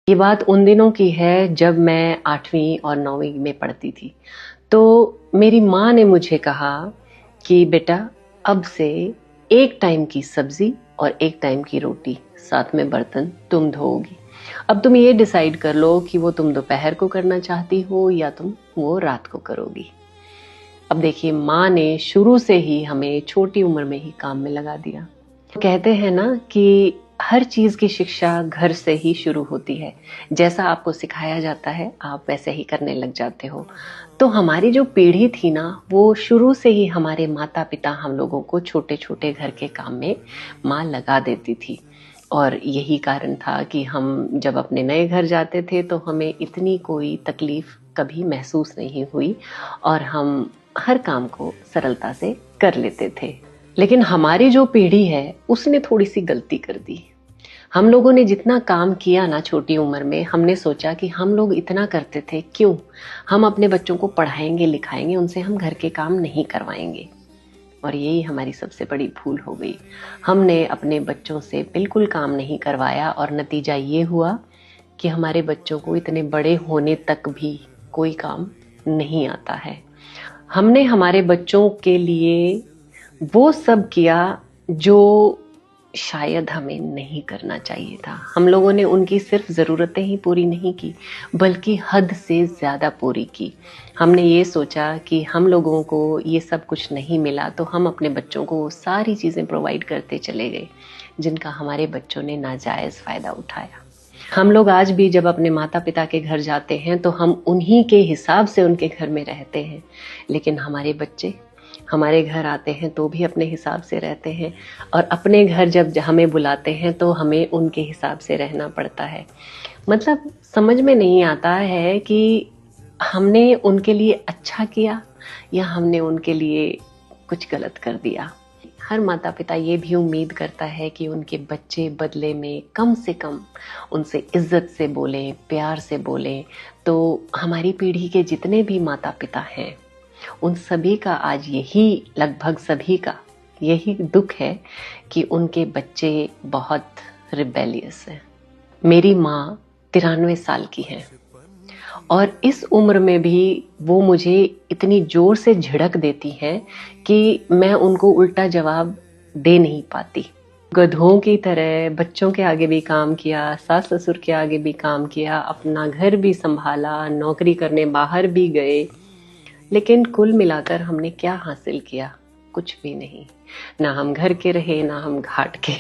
ये बात उन दिनों की है जब मैं 8वीं और 9वीं में पढ़ती थी। तो मेरी माँ ने मुझे कहा कि बेटा अब से एक टाइम की सब्जी और एक टाइम की रोटी, साथ में बर्तन तुम धोओगी। अब तुम ये डिसाइड कर लो कि वो तुम दोपहर को करना चाहती हो या तुम वो रात को करोगी। अब देखिए, माँ ने शुरू से ही हमें छोटी उम्र में ही काम में लगा दिया। कहते हैं ना कि हर चीज की शिक्षा घर से ही शुरू होती है। जैसा आपको सिखाया जाता है आप वैसे ही करने लग जाते हो। तो हमारी जो पीढ़ी थी ना, वो शुरू से ही हमारे माता पिता हम लोगों को छोटे छोटे घर के काम में माँ लगा देती थी। और यही कारण था कि हम जब अपने नए घर जाते थे तो हमें इतनी कोई तकलीफ कभी महसूस नहीं हुई और हम हर काम को सरलता से कर लेते थे। लेकिन हमारी जो पीढ़ी है उसने थोड़ी सी गलती कर दी। हम लोगों ने जितना काम किया ना छोटी उम्र में, हमने सोचा कि हम लोग इतना करते थे, क्यों हम अपने बच्चों को पढ़ाएंगे लिखाएंगे, उनसे हम घर के काम नहीं करवाएंगे। और यही हमारी सबसे बड़ी भूल हो गई। हमने अपने बच्चों से बिल्कुल काम नहीं करवाया और नतीजा ये हुआ कि हमारे बच्चों को इतने बड़े होने तक भी कोई काम नहीं आता है। हमने हमारे बच्चों के लिए वो सब किया जो शायद हमें नहीं करना चाहिए था। हम लोगों ने उनकी सिर्फ ज़रूरतें ही पूरी नहीं की, बल्कि हद से ज़्यादा पूरी की। हमने ये सोचा कि हम लोगों को ये सब कुछ नहीं मिला तो हम अपने बच्चों को वो सारी चीज़ें प्रोवाइड करते चले गए जिनका हमारे बच्चों ने नाजायज़ फ़ायदा उठाया। हम लोग आज भी जब अपने माता पिता के घर जाते हैं तो हम उन्हीं के हिसाब से उनके घर में रहते हैं, लेकिन हमारे बच्चे हमारे घर आते हैं तो भी अपने हिसाब से रहते हैं और अपने घर जब हमें बुलाते हैं तो हमें उनके हिसाब से रहना पड़ता है। मतलब समझ में नहीं आता है कि हमने उनके लिए अच्छा किया या हमने उनके लिए कुछ गलत कर दिया। हर माता पिता ये भी उम्मीद करता है कि उनके बच्चे बदले में कम से कम उनसे इज्जत से बोलें, प्यार से बोलें। तो हमारी पीढ़ी के जितने भी माता पिता हैं उन सभी का आज यही, लगभग सभी का यही दुख है कि उनके बच्चे बहुत रिबेलियस हैं। मेरी माँ 93 साल की है और इस उम्र में भी वो मुझे इतनी जोर से झिड़क देती हैं कि मैं उनको उल्टा जवाब दे नहीं पाती। गधों की तरह बच्चों के आगे भी काम किया, सास ससुर के आगे भी काम किया, अपना घर भी संभाला, नौकरी करने बाहर भी गए, लेकिन कुल मिलाकर हमने क्या हासिल किया? कुछ भी नहीं। ना हम घर के रहे, ना हम घाट के।